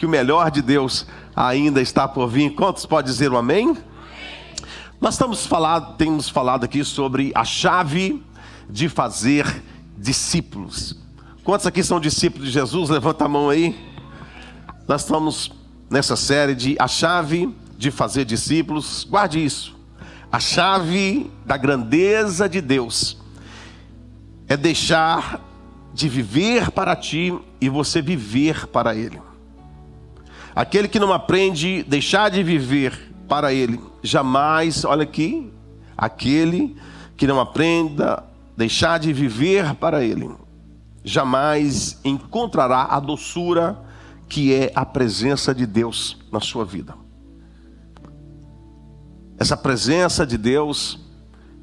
que o melhor de Deus ainda está por vir. Quantos podem dizer um amém? Nós temos falado aqui sobre a chave de fazer discípulos. Quantos aqui são discípulos de Jesus? Levanta a mão aí. Nós estamos nessa série de a chave de fazer discípulos. Guarde isso. A chave da grandeza de Deus é deixar de viver para ti e você viver para Ele. Aquele que não aprende a deixar de viver para Ele, jamais, olha aqui, aquele que não aprenda a deixar de viver para Ele, jamais encontrará a doçura que é a presença de Deus na sua vida. Essa presença de Deus,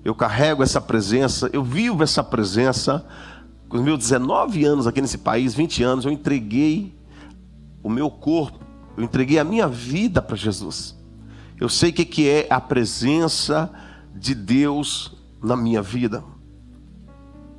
eu carrego essa presença, eu vivo essa presença. Com os meus 19 anos aqui nesse país, 20 anos, eu entreguei o meu corpo, eu entreguei a minha vida para Jesus. Eu sei o que é a presença de Deus na minha vida.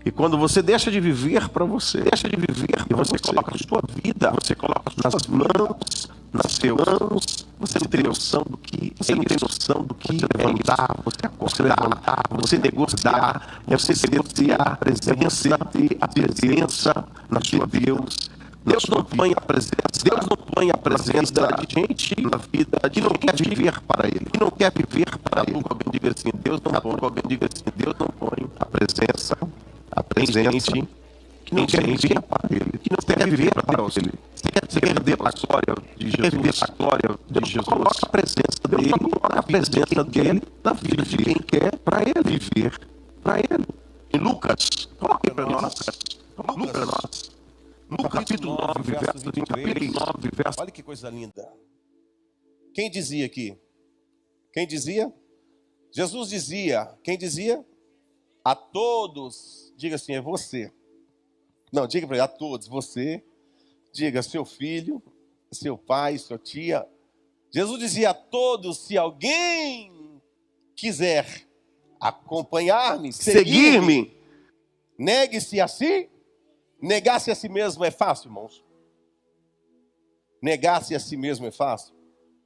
E quando você deixa de viver para você, e você coloca a sua vida, você coloca nas mãos, nas suas mãos, você não tem noção do que você não tem noção do que levantar, você acordar, você negociar, você ter a presença na sua Deus. Deus não põe a presença de gente na vida que não quer viver para Ele, que não quer viver para Ele. Alguém diga assim, Deus não põe a presença gente que não quer viver para Ele, que não quer viver para Ele. Você quer viver a glória de Jesus. Coloca a presença dele na vida de quem quer para Ele viver para Ele. Em Lucas, coloque para nós. Lucas capítulo 9, verso 23. Olha que coisa linda. Quem dizia aqui? Quem dizia? Jesus dizia. Quem dizia? A todos. Diga assim, é você. Não, diga para ele, a todos, você. Diga, seu filho, seu pai, sua tia. Jesus dizia a todos, se alguém quiser acompanhar-me, seguir-me, negue-se a si. Negar-se a si mesmo é fácil, irmãos? Negar-se a si mesmo é fácil?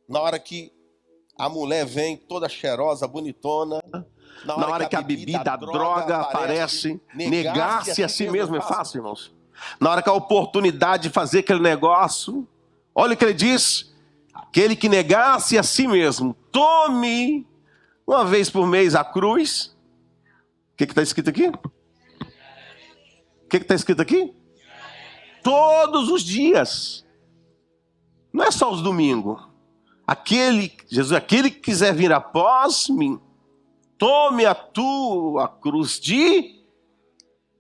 Na hora que a mulher vem toda cheirosa, bonitona, na hora que a bebida, a droga aparece, negar-se a si mesmo é fácil, irmãos? Na hora que a oportunidade de fazer aquele negócio, olha o que ele diz: aquele que negar-se a si mesmo, tome uma vez por mês a cruz. O que está escrito aqui? O que está escrito aqui? Todos os dias. Não é só os domingos. Jesus, aquele que quiser vir após mim, tome a tua cruz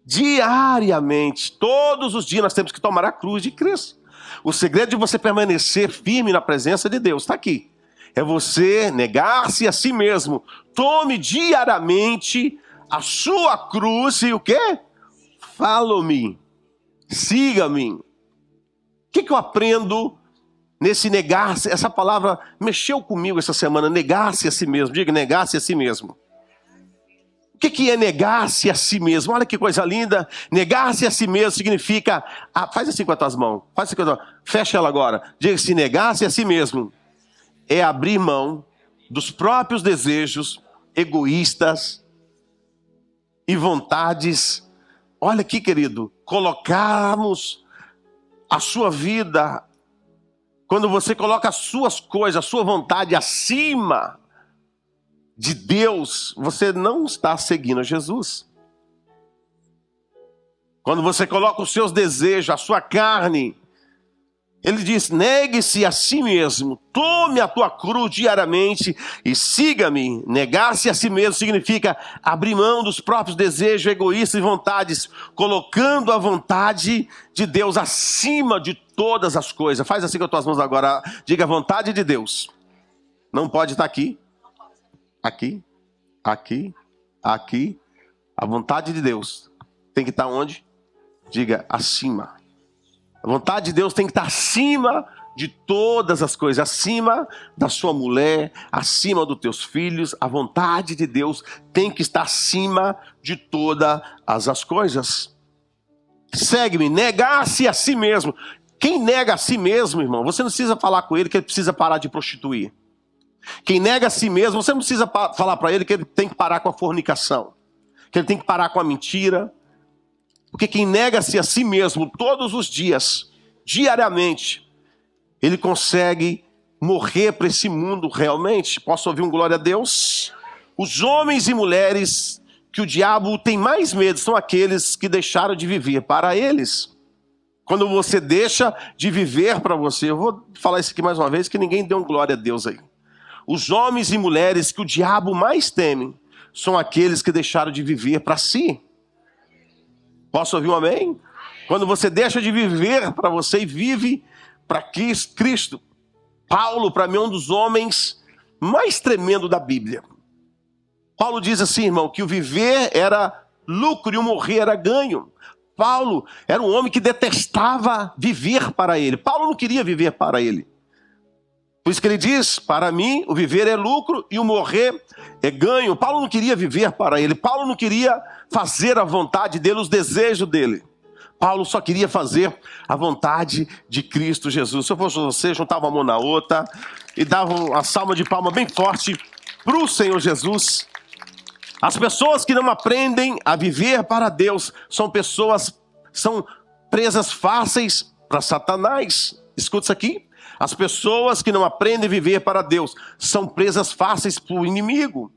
diariamente. Todos os dias nós temos que tomar a cruz de Cristo. O segredo de você permanecer firme na presença de Deus está aqui. É você negar-se a si mesmo. Tome diariamente a sua cruz e o quê? Follow-me. Siga-me. O que eu aprendo nesse negar-se? Essa palavra mexeu comigo essa semana. Negar-se a si mesmo. Diga, negar-se a si mesmo. O que é negar-se a si mesmo? Olha que coisa linda. Negar-se a si mesmo significa... faz assim com as tuas mãos. Fecha ela agora. Diga assim, negar-se a si mesmo é abrir mão dos próprios desejos egoístas e vontades. Olha aqui, querido. Colocarmos a sua vida... Quando você coloca as suas coisas, a sua vontade acima de Deus, você não está seguindo Jesus. Quando você coloca os seus desejos, a sua carne, ele diz, negue-se a si mesmo, tome a tua cruz diariamente e siga-me. Negar-se a si mesmo significa abrir mão dos próprios desejos egoístas e vontades, colocando a vontade de Deus acima de todas as coisas. Faz assim com as tuas mãos agora, diga, a vontade de Deus não pode estar aqui. Aqui. A vontade de Deus tem que estar onde? Diga, acima. A vontade de Deus tem que estar acima de todas as coisas. Acima da sua mulher, acima dos teus filhos. A vontade de Deus tem que estar acima de todas as coisas. Segue-me, negar-se a si mesmo. Quem nega a si mesmo, irmão, você não precisa falar com ele que ele precisa parar de prostituir. Quem nega a si mesmo, você não precisa falar para ele que ele tem que parar com a fornicação, que ele tem que parar com a mentira. Porque quem nega-se a si mesmo todos os dias, diariamente, ele consegue morrer para esse mundo realmente. Posso ouvir um glória a Deus? Os homens e mulheres que o diabo tem mais medo são aqueles que deixaram de viver para eles. Quando você deixa de viver para você, eu vou falar isso aqui mais uma vez, que ninguém deu um glória a Deus aí. Os homens e mulheres que o diabo mais teme são aqueles que deixaram de viver para si. Posso ouvir um amém? Quando você deixa de viver para você e vive para Cristo. Paulo, para mim, é um dos homens mais tremendos da Bíblia. Paulo diz assim, irmão, que o viver era lucro e o morrer era ganho. Paulo era um homem que detestava viver para ele. Paulo não queria viver para ele. Por isso que ele diz, para mim o viver é lucro e o morrer é ganho. Paulo não queria viver para ele. Paulo não queria fazer a vontade dele, os desejos dele. Paulo só queria fazer a vontade de Cristo Jesus. Se eu fosse você, juntava uma mão na outra e dava uma salva de palma bem forte para o Senhor Jesus. As pessoas que não aprendem a viver para Deus são presas fáceis para Satanás. Escuta isso aqui. As pessoas que não aprendem a viver para Deus são presas fáceis para o inimigo.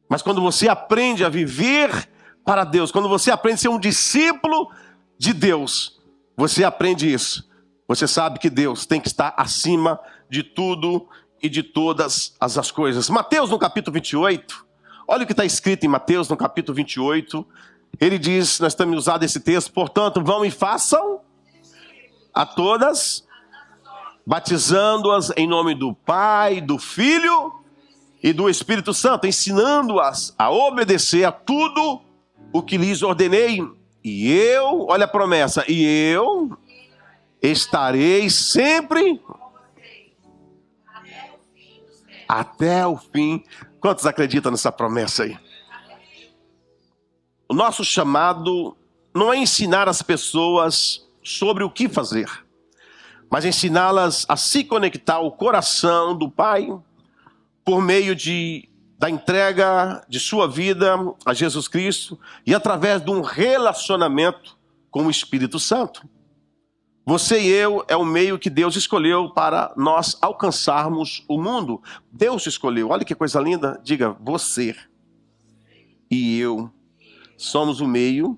Mas quando você aprende a viver para Deus, quando você aprende a ser um discípulo de Deus, você aprende isso. Você sabe que Deus tem que estar acima de tudo e de todas as coisas. Mateus no capítulo 28, olha o que está escrito em Mateus no capítulo 28. Ele diz, nós temos usado esse texto, portanto, vão e façam a todas, batizando-as em nome do Pai, do Filho e do Espírito Santo, ensinando-as a obedecer a tudo o que lhes ordenei. E eu, olha a promessa, e eu estarei sempre até o fim. Quantos acreditam nessa promessa aí? O nosso chamado não é ensinar as pessoas sobre o que fazer, mas ensiná-las a se conectar ao coração do Pai por meio da entrega de sua vida a Jesus Cristo e através de um relacionamento com o Espírito Santo. Você e eu é o meio que Deus escolheu para nós alcançarmos o mundo. Deus escolheu, olha que coisa linda, diga, você e eu somos o meio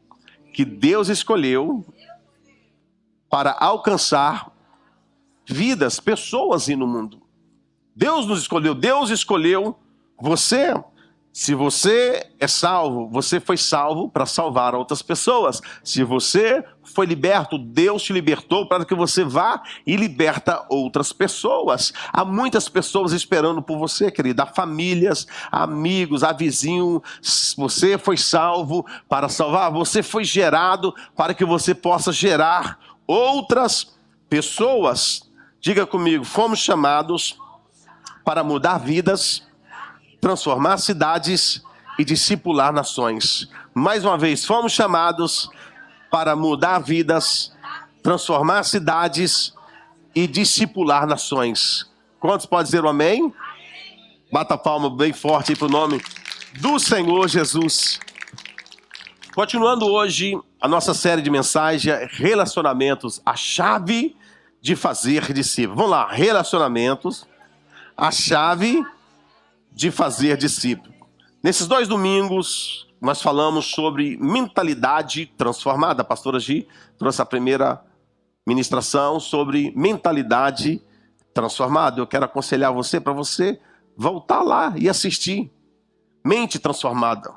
que Deus escolheu para alcançar vidas, pessoas no mundo. Deus nos escolheu, Deus escolheu você. Se você é salvo, você foi salvo para salvar outras pessoas. Se você foi liberto, Deus te libertou para que você vá e liberta outras pessoas. Há muitas pessoas esperando por você, querida. Há famílias, amigos, há vizinhos. Você foi salvo para salvar. Você foi gerado para que você possa gerar outras pessoas. Diga comigo, fomos chamados para mudar vidas, transformar cidades e discipular nações. Mais uma vez, fomos chamados para mudar vidas, transformar cidades e discipular nações. Quantos podem dizer um amém? Bata a palma bem forte aí para o nome do Senhor Jesus. Continuando hoje a nossa série de mensagens, relacionamentos, a chave de fazer discípulo. Vamos lá, relacionamentos, a chave de fazer discípulo. Nesses 2 domingos, nós falamos sobre mentalidade transformada. A pastora Gi trouxe a primeira ministração sobre mentalidade transformada. Eu quero aconselhar você para você voltar lá e assistir. Mente transformada.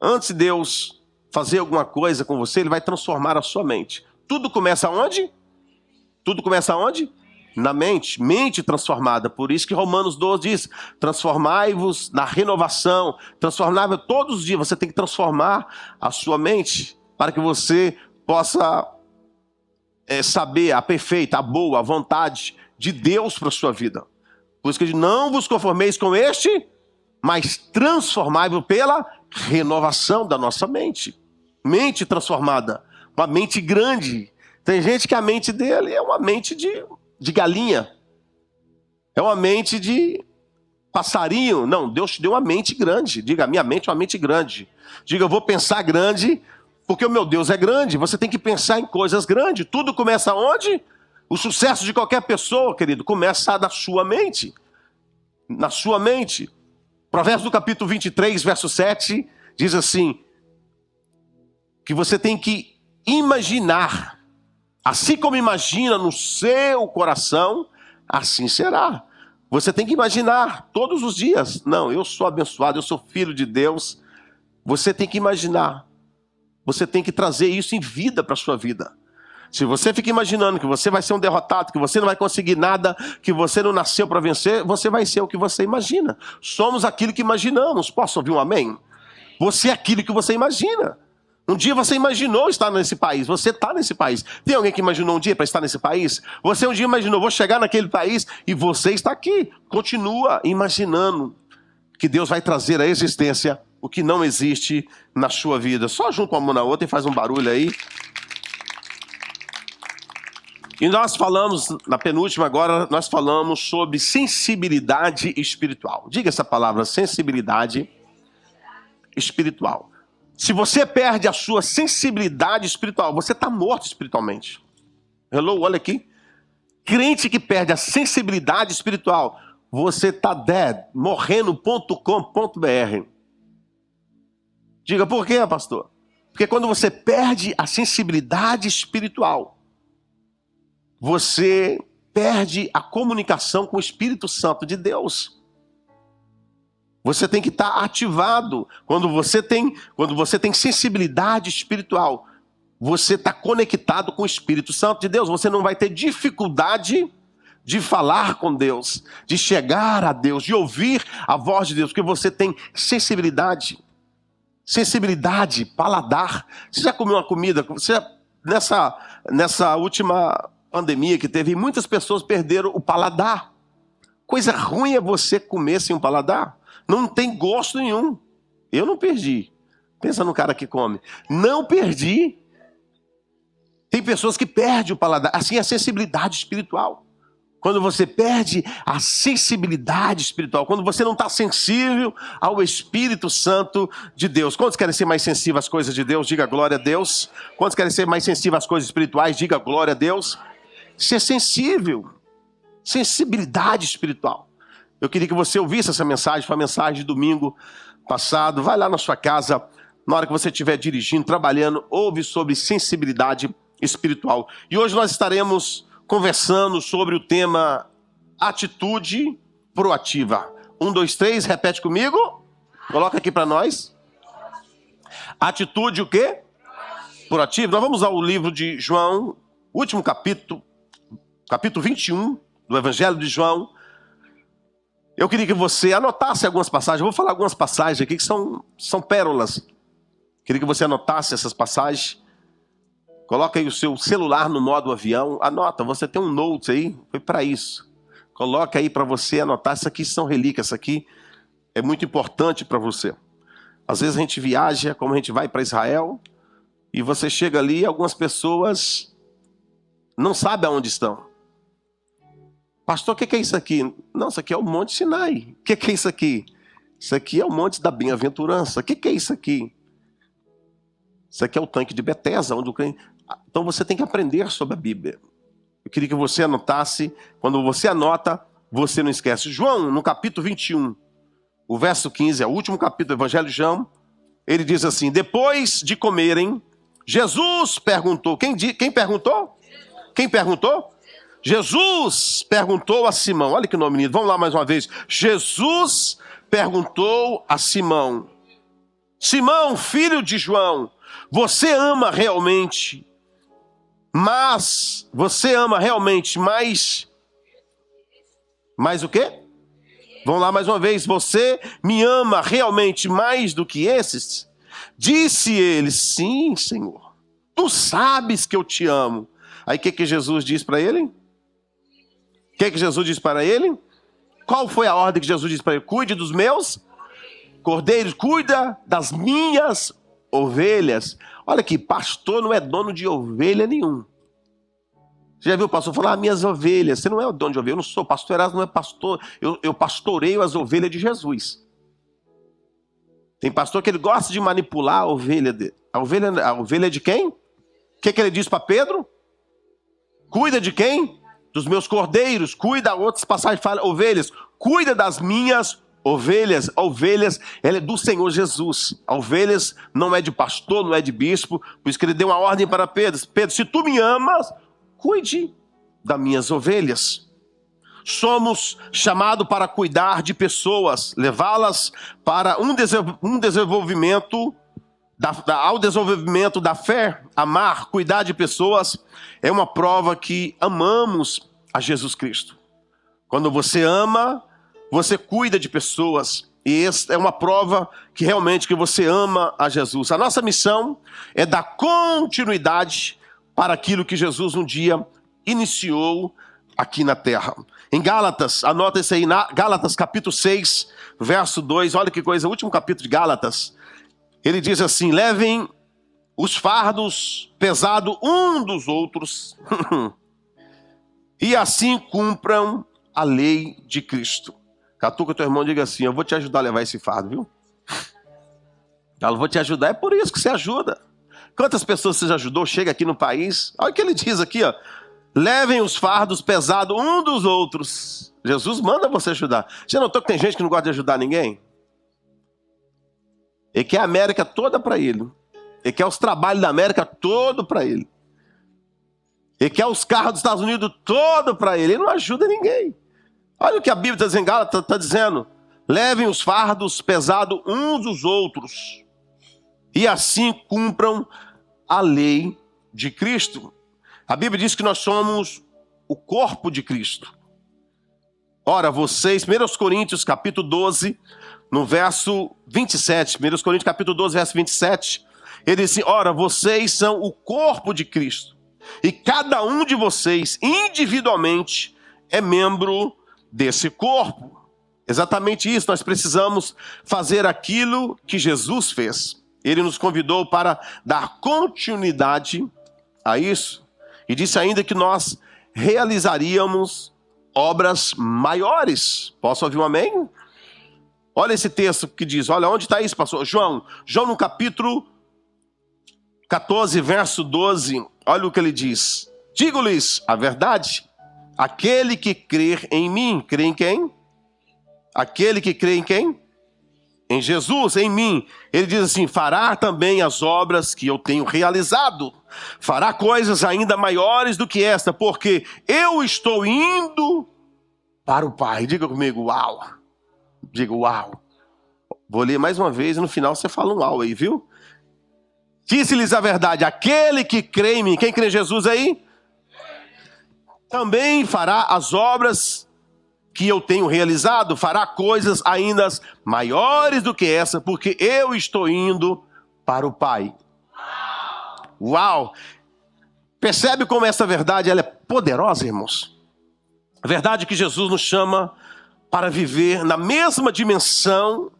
Antes de Deus fazer alguma coisa com você, Ele vai transformar a sua mente. Tudo começa onde? Tudo começa onde? Na mente, mente transformada. Por isso que Romanos 12 diz, transformai-vos na renovação, transformai-vos todos os dias. Você tem que transformar a sua mente para que você possa saber a perfeita, a boa, a vontade de Deus para a sua vida. Por isso que ele diz, não vos conformeis com este, mas transformai-vos pela renovação da nossa mente. Mente transformada, uma mente grande, Tem gente que a mente dele é uma mente de galinha. É uma mente de passarinho. Não, Deus te deu uma mente grande. Diga, a minha mente é uma mente grande. Diga, eu vou pensar grande, porque o meu Deus é grande. Você tem que pensar em coisas grandes. Tudo começa onde? O sucesso de qualquer pessoa, querido, começa da sua mente. Na sua mente. Provérbios do capítulo 23, verso 7, diz assim, que você tem que imaginar. Assim como imagina no seu coração, assim será. Você tem que imaginar todos os dias. Não, eu sou abençoado, eu sou filho de Deus. Você tem que imaginar. Você tem que trazer isso em vida para a sua vida. Se você fica imaginando que você vai ser um derrotado, que você não vai conseguir nada, que você não nasceu para vencer, você vai ser o que você imagina. Somos aquilo que imaginamos. Posso ouvir um amém? Você é aquilo que você imagina. Um dia você imaginou estar nesse país, você está nesse país. Tem alguém que imaginou um dia para estar nesse país? Você um dia imaginou, vou chegar naquele país e você está aqui. Continua imaginando que Deus vai trazer à existência o que não existe na sua vida. Só junta uma mão na outra e faz um barulho aí. E nós falamos, na penúltima agora, nós falamos sobre sensibilidade espiritual. Diga essa palavra, sensibilidade espiritual. Se você perde a sua sensibilidade espiritual, você está morto espiritualmente. Hello, olha aqui. Crente que perde a sensibilidade espiritual, você está dead, morrendo.com.br. Diga, por quê, pastor? Porque quando você perde a sensibilidade espiritual, você perde a comunicação com o Espírito Santo de Deus. Você tem que estar ativado. Quando você tem sensibilidade espiritual, você está conectado com o Espírito Santo de Deus. Você não vai ter dificuldade de falar com Deus, de chegar a Deus, de ouvir a voz de Deus, porque você tem sensibilidade. Sensibilidade, paladar. Você já comeu uma comida? Nessa última pandemia que teve, muitas pessoas perderam o paladar. Coisa ruim é você comer sem um paladar. Não tem gosto nenhum. Eu não perdi. Pensa no cara que come. Não perdi. Tem pessoas que perdem o paladar. Assim é a sensibilidade espiritual. Quando você perde a sensibilidade espiritual, quando você não está sensível ao Espírito Santo de Deus. Quantos querem ser mais sensíveis às coisas de Deus? Diga glória a Deus. Quantos querem ser mais sensíveis às coisas espirituais? Diga glória a Deus. Ser sensível. Sensibilidade espiritual. Eu queria que você ouvisse essa mensagem. Foi a mensagem de domingo passado. Vai lá na sua casa, na hora que você estiver dirigindo, trabalhando, ouve sobre sensibilidade espiritual. E hoje nós estaremos conversando sobre o tema atitude proativa. 1, 2, 3, repete comigo. Coloca aqui para nós. Atitude o quê? Proativa. Nós vamos ao livro de João, último capítulo 21 do Evangelho de João. Eu queria que você anotasse algumas passagens. Eu vou falar algumas passagens aqui que são pérolas. Queria que você anotasse essas passagens. Coloca aí o seu celular no modo avião. Anota, você tem um note aí. Foi para isso. Coloca aí para você anotar. Isso aqui são relíquias. Isso aqui é muito importante para você. Às vezes a gente viaja, como a gente vai para Israel, e você chega ali e algumas pessoas não sabem aonde estão. Pastor, o que é isso aqui? Não, isso aqui é o Monte Sinai. O que é isso aqui? Isso aqui é o Monte da Bem-aventurança. O que é isso aqui? Isso aqui é o tanque de Betesda, onde o crente... Então você tem que aprender sobre a Bíblia. Eu queria que você anotasse. Quando você anota, você não esquece. João, no capítulo 21, o verso 15, é o último capítulo do Evangelho de João, ele diz assim: depois de comerem, Jesus perguntou. Quem perguntou? Quem perguntou? Jesus perguntou a Simão. Olha que nome lindo. Vamos lá mais uma vez. Jesus perguntou a Simão: Simão, filho de João, você ama realmente, mais o quê? Vamos lá mais uma vez. Você me ama realmente mais do que esses? Disse ele: sim, Senhor. Tu sabes que eu te amo. Aí o que Jesus diz para ele? O que Jesus diz para ele? Qual foi a ordem que Jesus disse para ele? Cuide dos meus cordeiros, cuida das minhas ovelhas. Olha aqui, pastor não é dono de ovelha nenhum. Você já viu o pastor falar, minhas ovelhas? Você não é o dono de ovelha, eu não sou pastor, Erasmo não é pastor, eu pastoreio as ovelhas de Jesus. Tem pastor que ele gosta de manipular a ovelha dele. A ovelha é de quem? O que ele diz para Pedro? Cuida de quem? Dos meus cordeiros. Cuida, outras passagens falam, ovelhas. Cuida das minhas ovelhas. A ovelhas, ela é do Senhor Jesus. A ovelhas não é de pastor, não é de bispo. Por isso que ele deu uma ordem para Pedro. Pedro, se tu me amas, cuide das minhas ovelhas. Somos chamados para cuidar de pessoas, levá-las para um desenvolvimento, ao desenvolvimento da fé. Amar, cuidar de pessoas é uma prova que amamos a Jesus Cristo. Quando você ama, você cuida de pessoas. E essa é uma prova que realmente que você ama a Jesus. A nossa missão é dar continuidade para aquilo que Jesus um dia iniciou aqui na terra. Em Gálatas, anota isso aí, Gálatas capítulo 6, verso 2, olha que coisa, o último capítulo de Gálatas. Ele diz assim, levem os fardos pesados um dos outros e assim cumpram a lei de Cristo. Catuca teu irmão, diga assim, eu vou te ajudar a levar esse fardo, viu? Eu vou te ajudar, é por isso que você ajuda. Quantas pessoas você já ajudou, chega aqui no país, olha o que ele diz aqui, ó. Levem os fardos pesados um dos outros. Jesus manda você ajudar. Você notou que tem gente que não gosta de ajudar ninguém? Ele quer a América toda para ele. Ele quer os trabalhos da América todo para ele. Ele quer os carros dos Estados Unidos todo para ele. Ele não ajuda ninguém. Olha o que a Bíblia está dizendo, está dizendo. Levem os fardos pesados uns dos outros. E assim cumpram a lei de Cristo. A Bíblia diz que nós somos o corpo de Cristo. Ora, vocês, 1 Coríntios capítulo 12, no verso 27, 1 Coríntios capítulo 12, verso 27, ele diz assim, ora, vocês são o corpo de Cristo, e cada um de vocês, individualmente, é membro desse corpo. Exatamente isso, nós precisamos fazer aquilo que Jesus fez. Ele nos convidou para dar continuidade a isso. E disse ainda que nós realizaríamos obras maiores. Posso ouvir um amém? Olha esse texto que diz, olha, onde está isso, pastor? João no capítulo 14, verso 12, olha o que ele diz. Digo-lhes a verdade, aquele que crer em mim, crê em quem? Aquele que crê em quem? Em Jesus, em mim. Ele diz assim, fará também as obras que eu tenho realizado. Fará coisas ainda maiores do que esta, porque eu estou indo para o Pai. Diga comigo, uau. Diga, uau. Vou ler mais uma vez e no final você fala um uau aí, viu? Disse-lhes a verdade, aquele que crê em mim. Quem crê em Jesus aí? Também fará as obras que eu tenho realizado, fará coisas ainda maiores do que essa, porque eu estou indo para o Pai. Uau! Percebe como essa verdade ela é poderosa, irmãos? A verdade é que Jesus nos chama para viver na mesma dimensão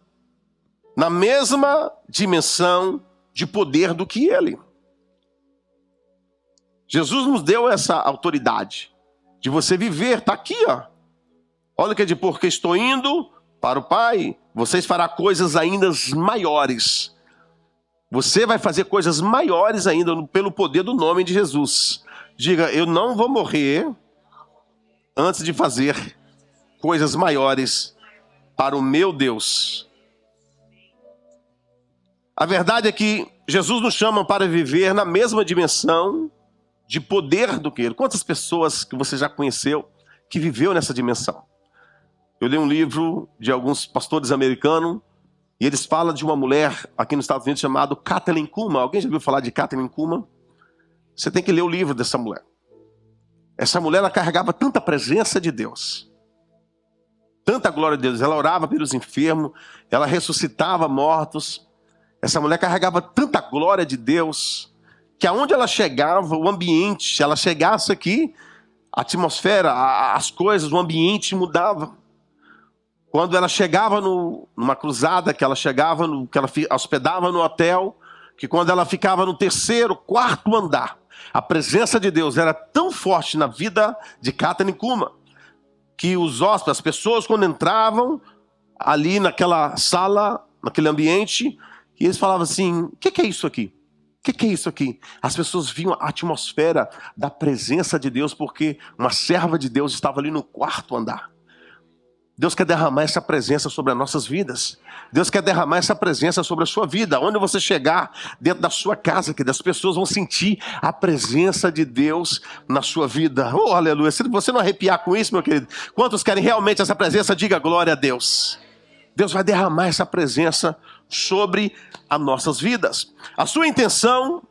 de poder do que Ele. Jesus nos deu essa autoridade de você viver, está aqui, ó. Olha o que diz, porque estou indo para o Pai, vocês farão coisas ainda maiores. Você vai fazer coisas maiores ainda pelo poder do nome de Jesus. Diga, eu não vou morrer antes de fazer coisas maiores para o meu Deus. A verdade é que Jesus nos chama para viver na mesma dimensão de poder do que Ele. Quantas pessoas que você já conheceu que viveu nessa dimensão? Eu li um livro de alguns pastores americanos e eles falam de uma mulher aqui nos Estados Unidos chamada Kathryn Kuhlman. Alguém já ouviu falar de Kathryn Kuhlman? Você tem que ler o livro dessa mulher. Essa mulher ela carregava tanta presença de Deus, tanta glória de Deus. Ela orava pelos enfermos, ela ressuscitava mortos. Essa mulher carregava tanta glória de Deus que aonde ela chegava, o ambiente, se ela chegasse aqui, a atmosfera, as coisas, o ambiente mudava. Quando ela chegava numa cruzada, que ela hospedava no hotel, que quando ela ficava no terceiro, quarto andar, A presença de Deus era tão forte na vida de Catanicuma, que os hóspedes, as pessoas quando entravam ali naquela sala, naquele ambiente, e eles falavam assim, o que é isso aqui? O que é isso aqui? As pessoas viam a atmosfera da presença de Deus, porque uma serva de Deus estava ali no quarto andar. Deus quer derramar essa presença sobre as nossas vidas. Deus quer derramar essa presença sobre a sua vida. Onde você chegar, dentro da sua casa, que as pessoas vão sentir a presença de Deus na sua vida. Oh, aleluia. Se você não arrepiar com isso, meu querido, quantos querem realmente essa presença, diga glória a Deus. Deus vai derramar essa presença sobre as nossas vidas. A sua intenção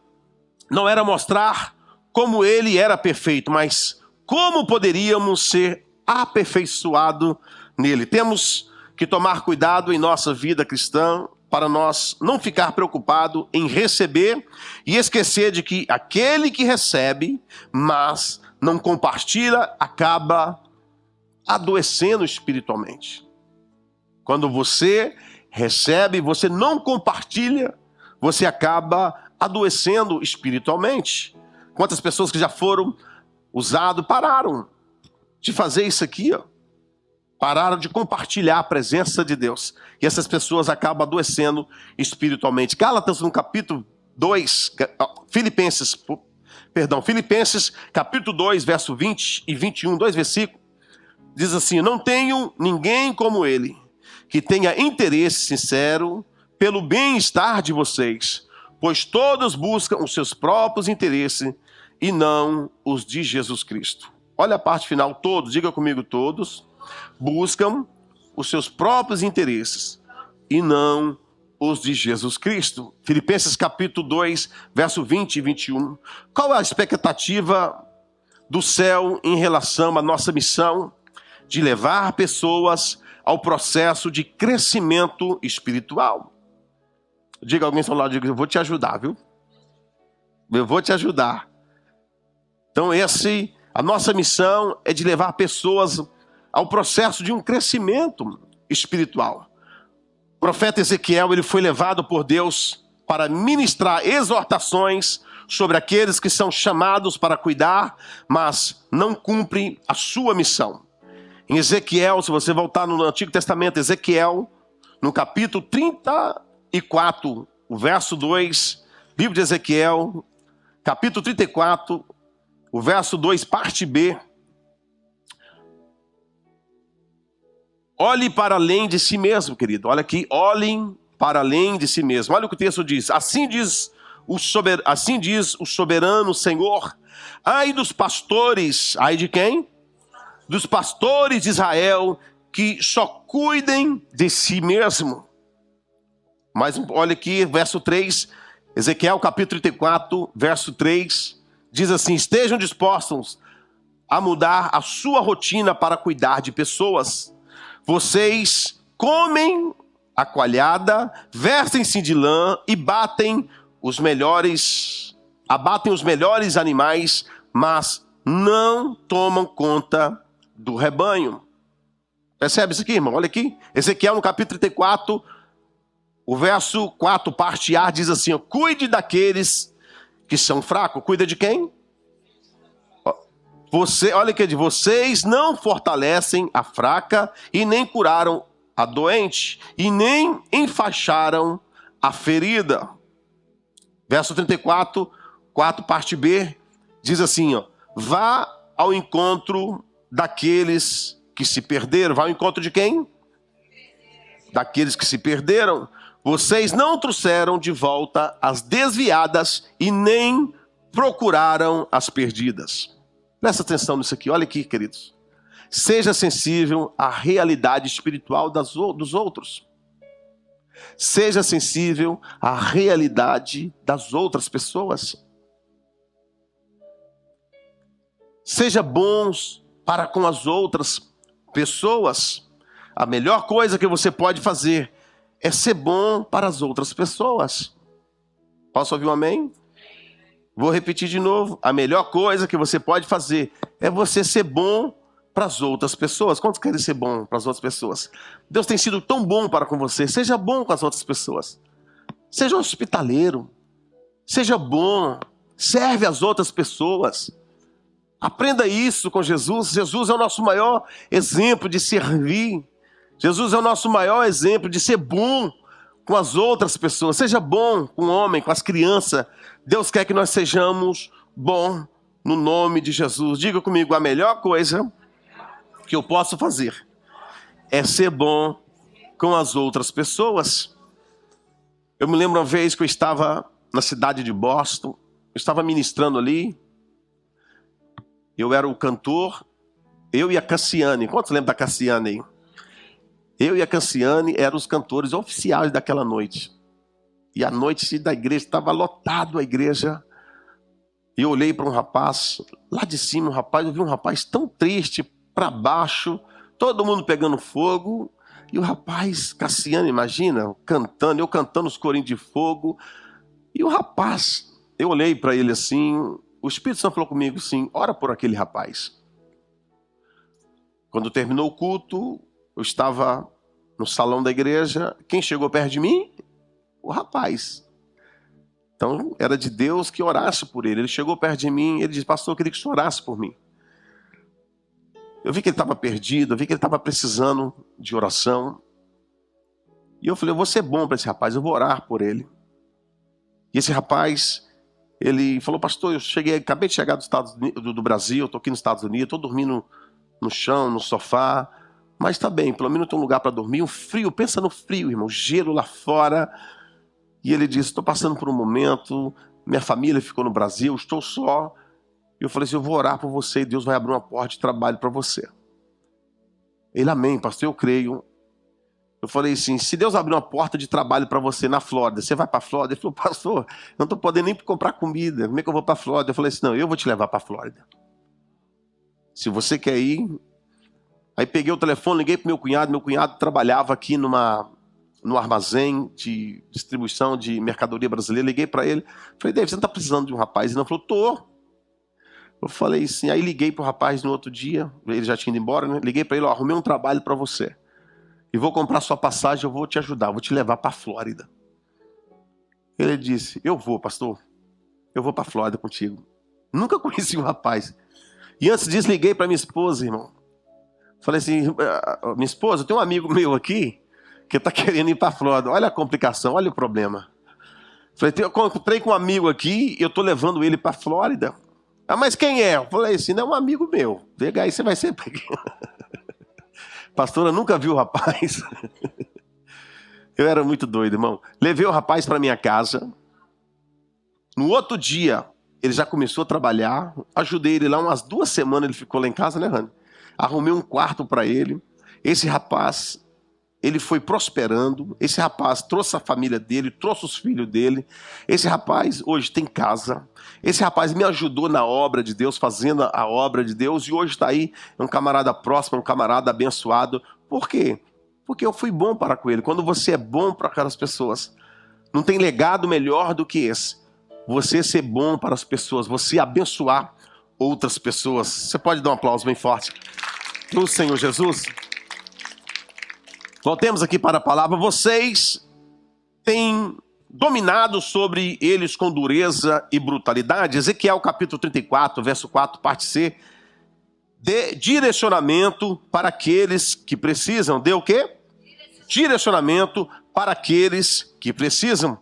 não era mostrar como Ele era perfeito, mas como poderíamos ser aperfeiçoados nele. Temos que tomar cuidado em nossa vida cristã para nós não ficar preocupado em receber e esquecer de que aquele que recebe, mas não compartilha, acaba adoecendo espiritualmente. Quando você recebe, você não compartilha, você acaba adoecendo espiritualmente. Quantas pessoas que já foram usadas pararam de fazer isso aqui, ó. Pararam de compartilhar a presença de Deus. E essas pessoas acabam adoecendo espiritualmente. Gálatas no capítulo 2, Filipenses capítulo 2, verso 20 e 21, 2 versículos. Diz assim, não tenho ninguém como ele, que tenha interesse sincero pelo bem-estar de vocês, pois todos buscam os seus próprios interesses e não os de Jesus Cristo. Olha a parte final, todos, diga comigo, todos buscam os seus próprios interesses e não os de Jesus Cristo. Filipenses capítulo 2, verso 20 e 21. Qual é a expectativa do céu em relação à nossa missão de levar pessoas ao processo de crescimento espiritual? Diga alguém ao seu lado, diga, eu vou te ajudar, viu? Eu vou te ajudar. Então a nossa missão é de levar pessoas ao processo de um crescimento espiritual. O profeta Ezequiel, ele foi levado por Deus para ministrar exortações sobre aqueles que são chamados para cuidar, mas não cumprem a sua missão. Em Ezequiel, se você voltar no Antigo Testamento, Ezequiel, no capítulo 34, o verso 2, livro de Ezequiel, capítulo 34, o verso 2, parte B. Olhe para além de si mesmo, querido. Olha aqui, olhem para além de si mesmo. Olha o que o texto diz. Assim diz o soberano Senhor. Ai dos pastores, ai de quem? Dos pastores de Israel, que só cuidem de si mesmo. Mas olha aqui, verso 3, Ezequiel capítulo 34, verso 3, diz assim, estejam dispostos a mudar a sua rotina para cuidar de pessoas. Vocês comem a coalhada, vestem-se de lã e abatem os melhores animais, mas não tomam conta do rebanho. Percebe isso aqui, irmão? Olha aqui. Ezequiel no capítulo 34, o verso 4, parte A, diz assim, ó, cuide daqueles que são fracos. Cuida de quem? Olha o que diz, vocês não fortalecem a fraca e nem curaram a doente e nem enfaixaram a ferida. Verso 34, 4, parte B, diz assim, ó, vá ao encontro daqueles que se perderam. Vá ao encontro de quem? Daqueles que se perderam. Vocês não trouxeram de volta as desviadas e nem procuraram as perdidas. Presta atenção nisso aqui, olha aqui, queridos. Seja sensível à realidade espiritual dos outros. Seja sensível à realidade das outras pessoas. Seja bons para com as outras pessoas. A melhor coisa que você pode fazer é ser bom para as outras pessoas. Posso ouvir um amém? Vou repetir de novo. A melhor coisa que você pode fazer é você ser bom para as outras pessoas. Quantos querem ser bom para as outras pessoas? Deus tem sido tão bom para com você. Seja bom com as outras pessoas. Seja hospitaleiro. Seja bom. serve as outras pessoas. Aprenda isso com Jesus. Jesus é o nosso maior exemplo de servir. Jesus é o nosso maior exemplo de ser bom com as outras pessoas. Seja bom com o homem, com as crianças. Deus quer que nós sejamos bons no nome de Jesus. Diga comigo, a melhor coisa que eu posso fazer é ser bom com as outras pessoas. Eu me lembro uma vez que eu estava na cidade de Boston, eu estava ministrando ali, eu era o cantor, eu e a Cassiane. Quantos lembram da Cassiane aí? Eu e a Cassiane eram os cantores oficiais daquela noite. E a noite da igreja, estava lotado a igreja. E eu olhei para um rapaz, lá de cima, eu vi um rapaz tão triste, para baixo, todo mundo pegando fogo. E o rapaz, Cassiane, imagina, cantando, eu cantando os corinhos de fogo. E o rapaz, eu olhei para ele assim, o Espírito Santo falou comigo assim, ora por aquele rapaz. Quando terminou o culto, eu estava no salão da igreja, quem chegou perto de mim? O rapaz. Então, era de Deus que orasse por ele. Ele chegou perto de mim, ele disse, pastor, eu queria que o senhor orasse por mim. Eu vi que ele estava perdido, eu vi que ele estava precisando de oração. E eu falei, eu vou ser bom para esse rapaz, eu vou orar por ele. E esse rapaz, ele falou, pastor, eu acabei de chegar do Brasil, estou aqui nos Estados Unidos, estou dormindo no chão, no sofá, mas está bem, pelo menos tem um lugar para dormir. O frio, pensa no frio, irmão, gelo lá fora. E ele disse, estou passando por um momento, minha família ficou no Brasil, estou só. E eu falei assim, eu vou orar por você e Deus vai abrir uma porta de trabalho para você. Ele, amém, pastor, eu creio. Eu falei assim, se Deus abrir uma porta de trabalho para você na Flórida, você vai para a Flórida? Ele falou, pastor, eu não estou podendo nem comprar comida, como é que eu vou para a Flórida? Eu falei assim, não, eu vou te levar para a Flórida. Se você quer ir. Aí peguei o telefone, liguei para meu cunhado trabalhava aqui no armazém de distribuição de mercadoria brasileira, liguei para ele, falei, David, você não está precisando de um rapaz? Ele não falou, tô. Eu falei assim, aí liguei para o rapaz no outro dia, ele já tinha ido embora, né? Liguei para ele, arrumei um trabalho para você, e vou comprar sua passagem, eu vou te ajudar, vou te levar para a Flórida. Ele disse, eu vou, pastor, eu vou para a Flórida contigo. Nunca conheci um rapaz. E antes disso, liguei para minha esposa, irmão. Falei assim, minha esposa, eu tenho um amigo meu aqui, que está querendo ir para a Flórida. Olha a complicação, olha o problema. Falei, eu encontrei com um amigo aqui, eu estou levando ele para a Flórida. Ah, mas quem é? Eu falei assim, não é um amigo meu. Pega aí, você vai ser... Pastora, nunca viu o rapaz. Eu era muito doido, irmão. Levei o rapaz para minha casa. No outro dia, ele já começou a trabalhar. Ajudei ele lá umas 2 semanas, ele ficou lá em casa, né, Rani? Arrumei um quarto para ele. Esse rapaz, ele foi prosperando. Esse rapaz trouxe a família dele, trouxe os filhos dele. Esse rapaz hoje tem casa. Esse rapaz me ajudou na obra de Deus, fazendo a obra de Deus. E hoje está aí, é um camarada próximo, um camarada abençoado. Por quê? Porque eu fui bom para com ele. Quando você é bom para aquelas pessoas, não tem legado melhor do que esse. Você ser bom para as pessoas, você abençoar outras pessoas. Você pode dar um aplauso bem forte do Senhor Jesus? Voltemos aqui para a palavra. Vocês têm dominado sobre eles com dureza e brutalidade. Ezequiel capítulo 34, verso 4, parte C. Dê direcionamento para aqueles que precisam. Dê o quê? Direcionamento para aqueles que precisam.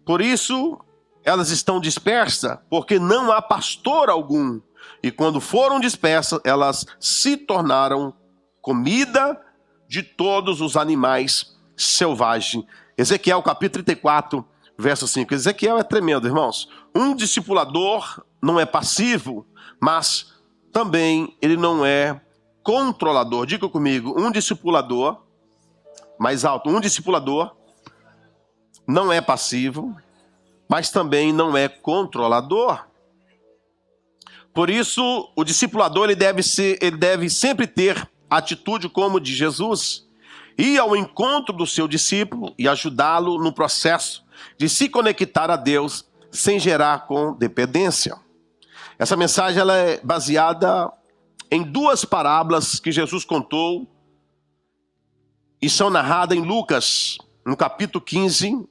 Por isso, elas estão dispersas, porque não há pastor algum. E quando foram dispersas, elas se tornaram comida de todos os animais selvagens. Ezequiel capítulo 34, verso 5. Ezequiel é tremendo, irmãos. Um discipulador não é passivo, mas também ele não é controlador. Diga comigo, um discipulador, mais alto, um discipulador não é passivo, mas também não é controlador. Por isso, o discipulador ele deve sempre ter atitude como de Jesus, ir ao encontro do seu discípulo e ajudá-lo no processo de se conectar a Deus sem gerar com dependência. Essa mensagem ela é baseada em 2 parábolas que Jesus contou e são narradas em Lucas, no capítulo 15,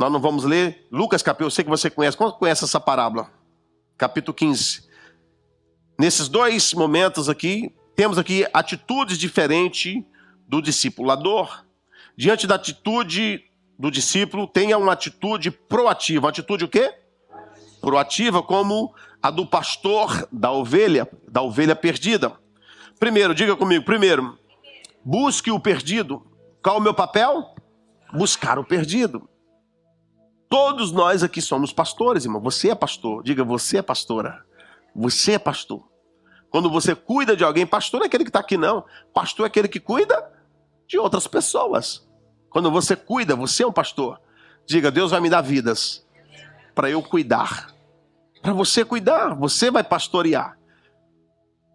Nós não vamos ler Lucas capítulo, eu sei que você conhece. Quanto conhece essa parábola? Capítulo 15. Nesses dois momentos aqui, temos aqui atitudes diferentes do discipulador. Diante da atitude do discípulo, tenha uma atitude proativa. Uma atitude o quê? Proativa, como a do pastor da ovelha perdida. Primeiro, diga comigo, primeiro, busque o perdido. Qual é o meu papel? Buscar o perdido. Todos nós aqui somos pastores, irmão. Você é pastor. Diga, você é pastora. Você é pastor. Quando você cuida de alguém, pastor não é aquele que está aqui, não. Pastor é aquele que cuida de outras pessoas. Quando você cuida, você é um pastor. Diga, Deus vai me dar vidas para eu cuidar. Para você cuidar, você vai pastorear.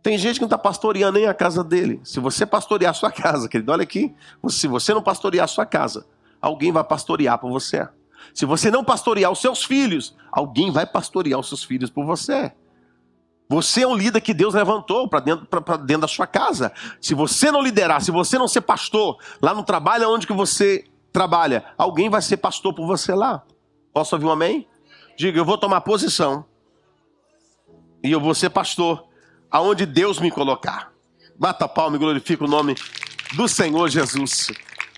Tem gente que não está pastoreando nem a casa dele. Se você pastorear a sua casa, querido, olha aqui. Se você não pastorear a sua casa, alguém vai pastorear por você. Se você não pastorear os seus filhos, alguém vai pastorear os seus filhos por você. Você é um líder que Deus levantou para dentro da sua casa. Se você não liderar, se você não ser pastor, lá no trabalho onde que você trabalha, alguém vai ser pastor por você lá. Posso ouvir um amém? Diga, eu vou tomar posição. E eu vou ser pastor aonde Deus me colocar. Bata a palma e glorifica o nome do Senhor Jesus.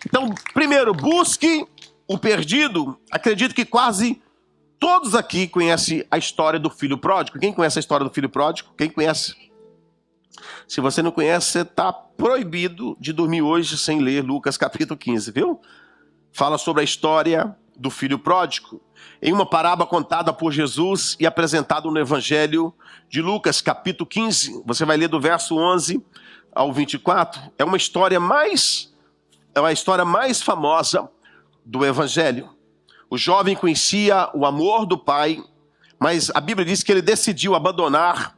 Então, primeiro, busque o perdido. Acredito que quase todos aqui conhecem a história do filho pródigo. Quem conhece a história do filho pródigo? Quem conhece? Se você não conhece, você está proibido de dormir hoje sem ler Lucas capítulo 15, viu? Fala sobre a história do filho pródigo. Em uma parábola contada por Jesus e apresentada no Evangelho de Lucas capítulo 15. Você vai ler do verso 11 ao 24. É uma história mais famosa do Evangelho. O jovem conhecia o amor do pai, mas a Bíblia diz que ele decidiu abandonar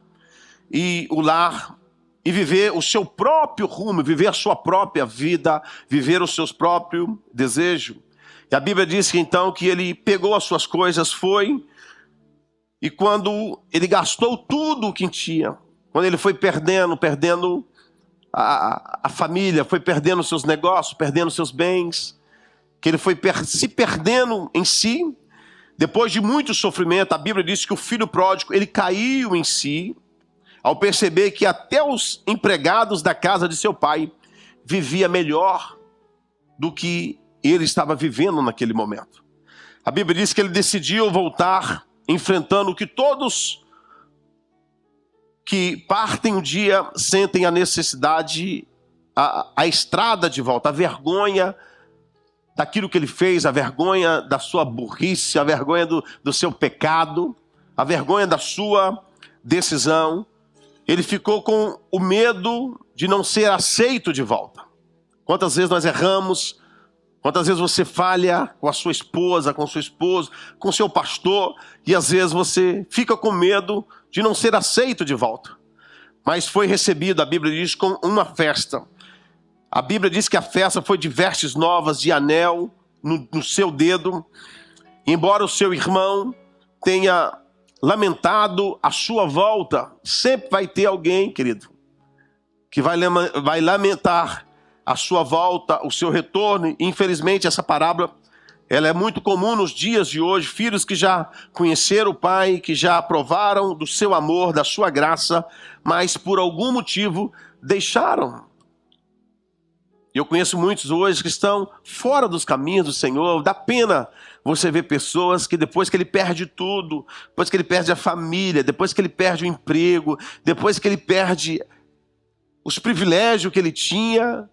o lar e viver o seu próprio rumo, viver a sua própria vida, viver os seus próprios desejos. E a Bíblia diz que então que ele pegou as suas coisas, foi, e quando ele gastou tudo o que tinha, quando ele foi perdendo a família, foi perdendo seus negócios, perdendo seus bens, que ele foi se perdendo em si, depois de muito sofrimento, a Bíblia diz que o filho pródigo, ele caiu em si, ao perceber que até os empregados da casa de seu pai vivia melhor do que ele estava vivendo naquele momento. A Bíblia diz que ele decidiu voltar, enfrentando que todos que partem um dia sentem a necessidade, a estrada de volta, a vergonha daquilo que ele fez, a vergonha da sua burrice, a vergonha do seu pecado, a vergonha da sua decisão. Ele ficou com o medo de não ser aceito de volta. Quantas vezes nós erramos, quantas vezes você falha com a sua esposa, com o seu esposo, com o seu pastor, e às vezes você fica com medo de não ser aceito de volta. Mas foi recebido, a Bíblia diz, com uma festa. A Bíblia diz que a festa foi de vestes novas, de anel no seu dedo. Embora o seu irmão tenha lamentado a sua volta, sempre vai ter alguém, querido, que vai lamentar a sua volta, o seu retorno. Infelizmente, essa parábola ela é muito comum nos dias de hoje. Filhos que já conheceram o pai, que já provaram do seu amor, da sua graça, mas por algum motivo deixaram. Eu conheço muitos hoje que estão fora dos caminhos do Senhor. Dá pena você ver pessoas que depois que ele perde tudo, depois que ele perde a família, depois que ele perde o emprego, depois que ele perde os privilégios que ele tinha.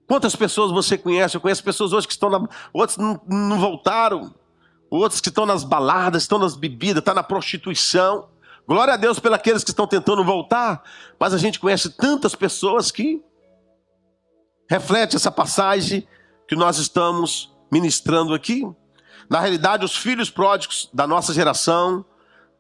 Quantas pessoas você conhece? Eu conheço pessoas hoje que estão outros não voltaram, outros que estão nas baladas, estão nas bebidas, estão na prostituição. Glória a Deus pelos aqueles que estão tentando voltar, mas a gente conhece tantas pessoas que reflete essa passagem que nós estamos ministrando aqui. Na realidade, os filhos pródigos da nossa geração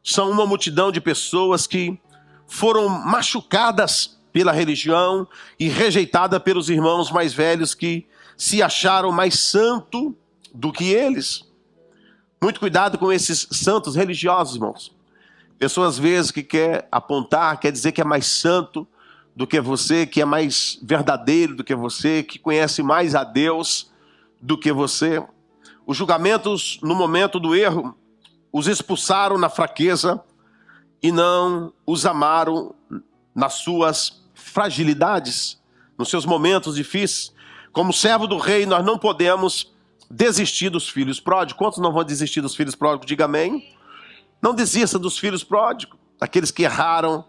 são uma multidão de pessoas que foram machucadas pela religião e rejeitadas pelos irmãos mais velhos que se acharam mais santos do que eles. Muito cuidado com esses santos religiosos, irmãos. Pessoas às vezes que quer apontar, quer dizer que é mais santo do que você, que é mais verdadeiro do que você, que conhece mais a Deus do que você. Os julgamentos no momento do erro os expulsaram na fraqueza e não os amaram nas suas fragilidades, nos seus momentos difíceis. Como servo do rei, nós não podemos desistir dos filhos pródigos. Quantos não vão desistir dos filhos pródigos? Diga amém. Não desista dos filhos pródigos, aqueles que erraram.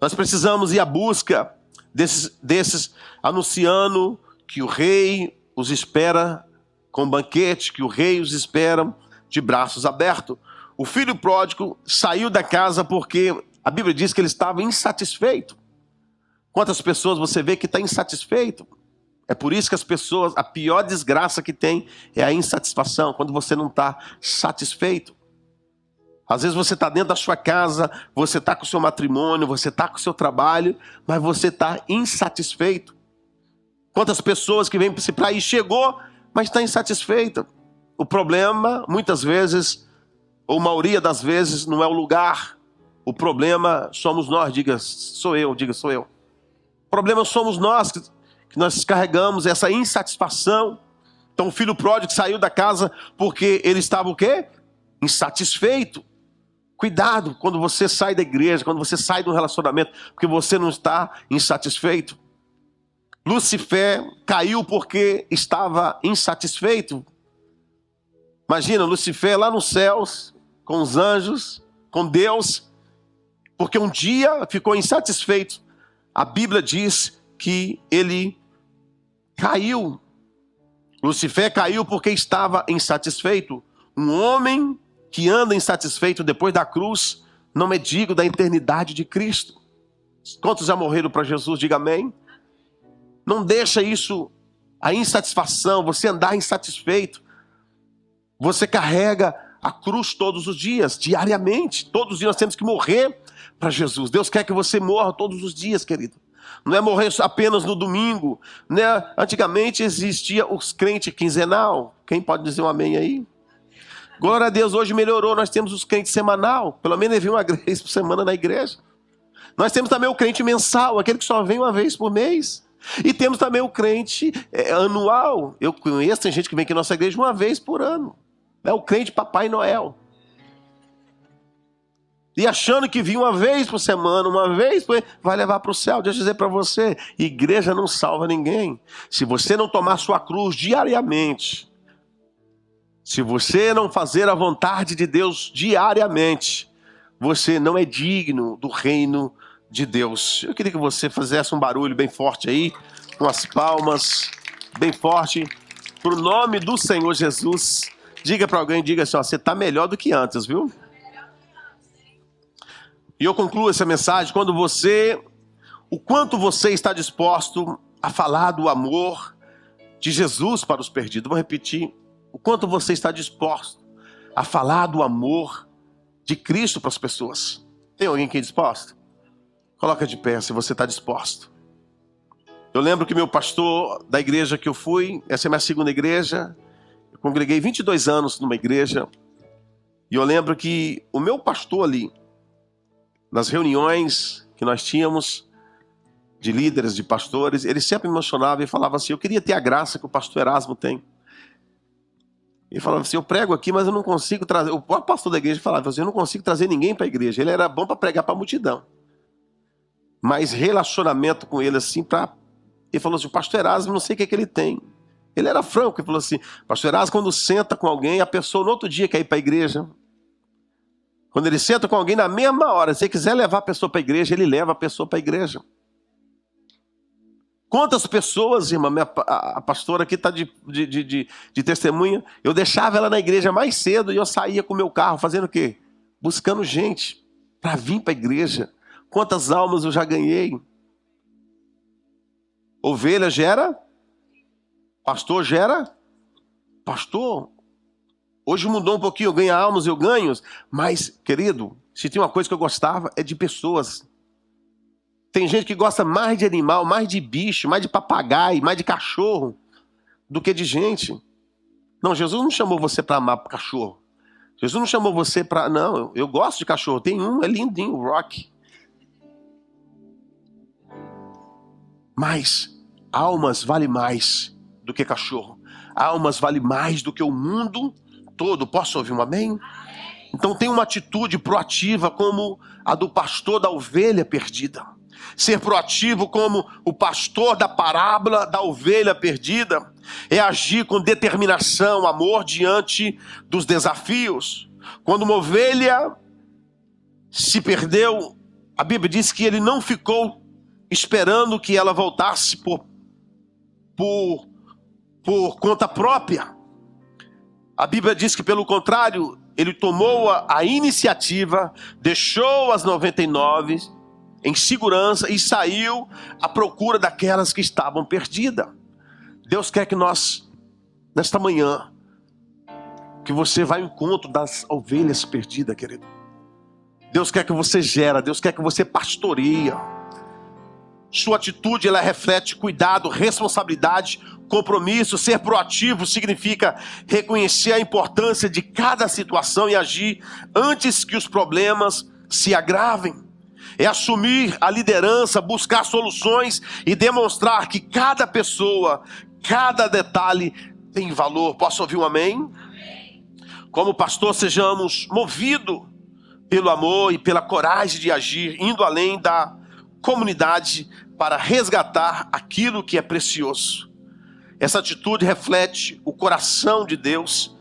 Nós precisamos ir à busca desses anunciando que o rei os espera com banquete, que o rei os espera de braços abertos. O filho pródigo saiu da casa porque a Bíblia diz que ele estava insatisfeito. Quantas pessoas você vê que está insatisfeito? É por isso que as pessoas, a pior desgraça que tem é a insatisfação, quando você não está satisfeito. Às vezes você está dentro da sua casa, você está com o seu matrimônio, você está com o seu trabalho, mas você está insatisfeito. Quantas pessoas que vêm para aí, chegou, mas está insatisfeita. O problema, muitas vezes, ou maioria das vezes, não é o lugar. O problema somos nós, diga sou eu. O problema somos nós, que nós carregamos essa insatisfação. Então o filho pródigo saiu da casa porque ele estava o quê? Insatisfeito. Cuidado quando você sai da igreja, quando você sai do relacionamento, porque você não está insatisfeito. Lucifer caiu porque estava insatisfeito. Imagina, Lucifer lá nos céus, com os anjos, com Deus, porque um dia ficou insatisfeito. A Bíblia diz que ele caiu. Lucifer caiu porque estava insatisfeito. Um homem que anda insatisfeito depois da cruz não é digno da eternidade de Cristo. Quantos já morreram para Jesus? Diga amém. Não deixa isso, a insatisfação, você andar insatisfeito. Você carrega a cruz todos os dias, diariamente. Todos os dias nós temos que morrer para Jesus. Deus quer que você morra todos os dias, querido. Não é morrer apenas no domingo, né? Antigamente existia os crentes quinzenal. Quem pode dizer um amém aí? Glória a Deus, hoje melhorou. Nós temos os crentes semanal. Pelo menos ele vem uma vez por semana na igreja. Nós temos também o crente mensal, aquele que só vem uma vez por mês. E temos também o crente anual. Eu conheço, tem gente que vem aqui na nossa igreja uma vez por ano. É o crente Papai Noel. E achando que vir uma vez por semana, uma vez por... vai levar para o céu. Deixa eu dizer para você, igreja não salva ninguém. Se você não tomar sua cruz diariamente, se você não fazer a vontade de Deus diariamente, você não é digno do reino de Deus. Eu queria que você fizesse um barulho bem forte aí, com as palmas bem forte, para o nome do Senhor Jesus. Diga para alguém, diga assim, ó, você está melhor do que antes, viu? E eu concluo essa mensagem o quanto você está disposto a falar do amor de Jesus para os perdidos. Vou repetir, o quanto você está disposto a falar do amor de Cristo para as pessoas. Tem alguém aqui disposto? Coloca de pé se você está disposto. Eu lembro que meu pastor da igreja que eu fui, essa é a minha segunda igreja, eu congreguei 22 anos numa igreja, e eu lembro que o meu pastor ali, nas reuniões que nós tínhamos, de líderes, de pastores, ele sempre me mencionava e falava assim, eu queria ter a graça que o pastor Erasmo tem. Ele falava assim, eu prego aqui, mas eu não consigo trazer, o próprio pastor da igreja falava assim, eu não consigo trazer ninguém para a igreja, ele era bom para pregar para a multidão. Mas relacionamento com ele assim, ele falou assim, o pastor Erasmo, não sei o que ele tem. Ele era franco, ele falou assim, pastor Erasmo, quando senta com alguém, a pessoa no outro dia quer ir para a igreja. Quando ele senta com alguém na mesma hora, se ele quiser levar a pessoa para a igreja, ele leva a pessoa para a igreja. Quantas pessoas, irmã, a pastora aqui está de testemunha, eu deixava ela na igreja mais cedo e eu saía com o meu carro, fazendo o quê? Buscando gente para vir para a igreja. Quantas almas eu já ganhei? Ovelha gera? Pastor gera? Pastor? Hoje mudou um pouquinho, eu ganho almas, eu ganho. Mas, querido, se tem uma coisa que eu gostava, é de pessoas. Tem gente que gosta mais de animal, mais de bicho, mais de papagaio, mais de cachorro, do que de gente. Não, Jesus não chamou você para amar cachorro. Jesus não chamou você para... Não, eu gosto de cachorro. Tem um, é lindinho, o Rock. Mas almas vale mais do que cachorro. almas vale mais do que o mundo todo. Posso ouvir um amém? Então tem uma atitude proativa como a do pastor da ovelha perdida. Ser proativo como o pastor da parábola da ovelha perdida é agir com determinação, amor diante dos desafios. Quando uma ovelha se perdeu, a Bíblia diz que ele não ficou esperando que ela voltasse por conta própria. A Bíblia diz que, pelo contrário, ele tomou a iniciativa, deixou as 99 em segurança e saiu à procura daquelas que estavam perdidas. Deus quer que nós, nesta manhã, que você vá ao encontro das ovelhas perdidas, querido. Deus quer que você gera, Deus quer que você pastoreia. Sua atitude, ela reflete cuidado, responsabilidade, compromisso. Ser proativo significa reconhecer a importância de cada situação e agir antes que os problemas se agravem. É assumir a liderança, buscar soluções e demonstrar que cada pessoa, cada detalhe tem valor. Posso ouvir um amém? Como pastor, sejamos movidos pelo amor e pela coragem de agir, indo além da comunidade para resgatar aquilo que é precioso. Essa atitude reflete o coração de Deus,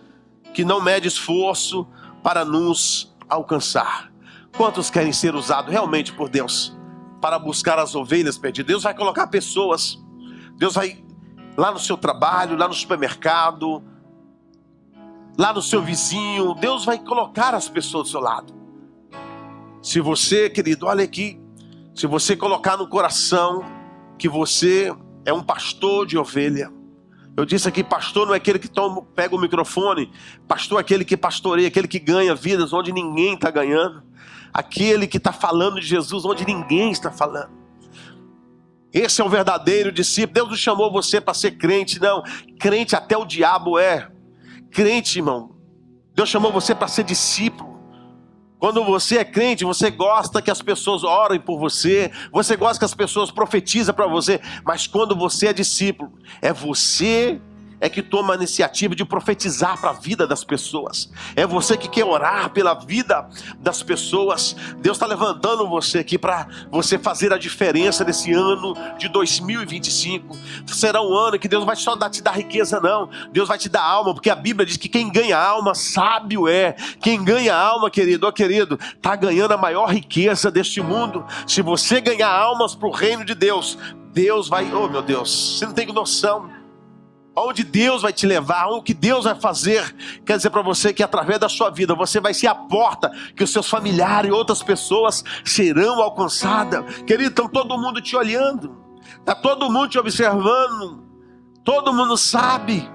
que não mede esforço para nos alcançar. Quantos querem ser usados realmente por Deus para buscar as ovelhas perdidas? Deus vai colocar pessoas, Deus vai lá no seu trabalho, lá no supermercado, lá no seu vizinho, Deus vai colocar as pessoas do seu lado. Se você, querido, olha aqui, se você colocar no coração que você é um pastor de ovelha. Eu disse aqui, pastor não é aquele que pega o microfone, pastor é aquele que pastoreia, aquele que ganha vidas onde ninguém está ganhando, aquele que está falando de Jesus onde ninguém está falando. Esse é o verdadeiro discípulo. Deus não chamou você para ser crente, não. Crente até o diabo é. Crente, irmão, Deus chamou você para ser discípulo. Quando você é crente, você gosta que as pessoas orem por você, você gosta que as pessoas profetizem para você, mas quando você é discípulo, é você que toma a iniciativa de profetizar para a vida das pessoas. É você que quer orar pela vida das pessoas. Deus está levantando você aqui para você fazer a diferença nesse ano de 2025. Será um ano que Deus vai só te dar riqueza, não. Deus vai te dar alma, porque a Bíblia diz que quem ganha alma, sábio é. Quem ganha alma, querido, está ganhando a maior riqueza deste mundo. Se você ganhar almas para o reino de Deus, Deus vai, oh meu Deus, você não tem noção onde Deus vai te levar, o que Deus vai fazer. Quer dizer para você que através da sua vida você vai ser a porta que os seus familiares e outras pessoas serão alcançadas. Querido, estão todo mundo te olhando, está todo mundo te observando, todo mundo sabe,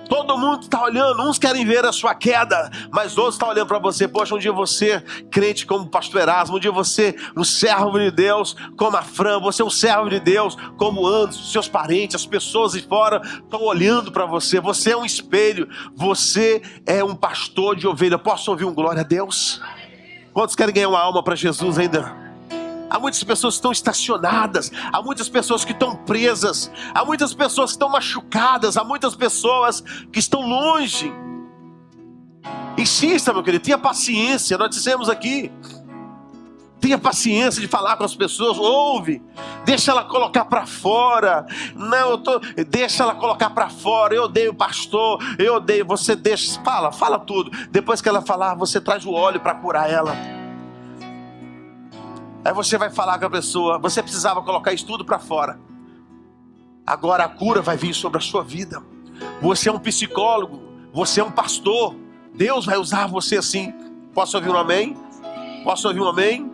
todo mundo está olhando. Uns querem ver a sua queda, mas outros estão olhando para você. Poxa, um dia você, crente como o pastor Erasmo, um dia você, um servo de Deus como a Fran, você é um servo de Deus como Anderson, seus parentes, as pessoas de fora estão olhando para você. Você é um espelho, você é um pastor de ovelha. Posso ouvir um glória a Deus? Quantos querem ganhar uma alma para Jesus ainda? Há muitas pessoas que estão estacionadas, há muitas pessoas que estão presas, há muitas pessoas que estão machucadas, há muitas pessoas que estão longe. Insista, meu querido, tenha paciência. Nós dissemos aqui, tenha paciência de falar com as pessoas, ouve, deixa ela colocar para fora. Não, deixa ela colocar para fora. Eu odeio o pastor, eu odeio. Você deixa, fala tudo. Depois que ela falar, você traz o óleo para curar ela. Aí você vai falar com a pessoa, você precisava colocar isso tudo para fora. Agora a cura vai vir sobre a sua vida. Você é um psicólogo, você é um pastor. Deus vai usar você assim. Posso ouvir um amém? Posso ouvir um amém?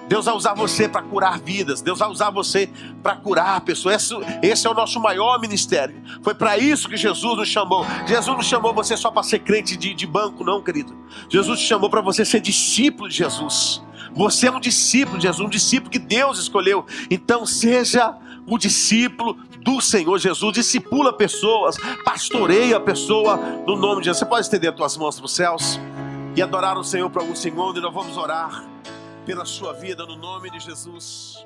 Deus vai usar você para curar vidas. Deus vai usar você para curar pessoas. Esse é o nosso maior ministério. Foi para isso que Jesus nos chamou. Jesus não chamou você só para ser crente de banco, não, querido. Jesus te chamou para você ser discípulo de Jesus. Você é um discípulo de Jesus, um discípulo que Deus escolheu. Então seja o discípulo do Senhor Jesus. Discipula pessoas, pastoreia a pessoa no nome de Jesus. Você pode estender as tuas mãos para os céus e adorar o Senhor por alguns segundos. E nós vamos orar pela sua vida no nome de Jesus.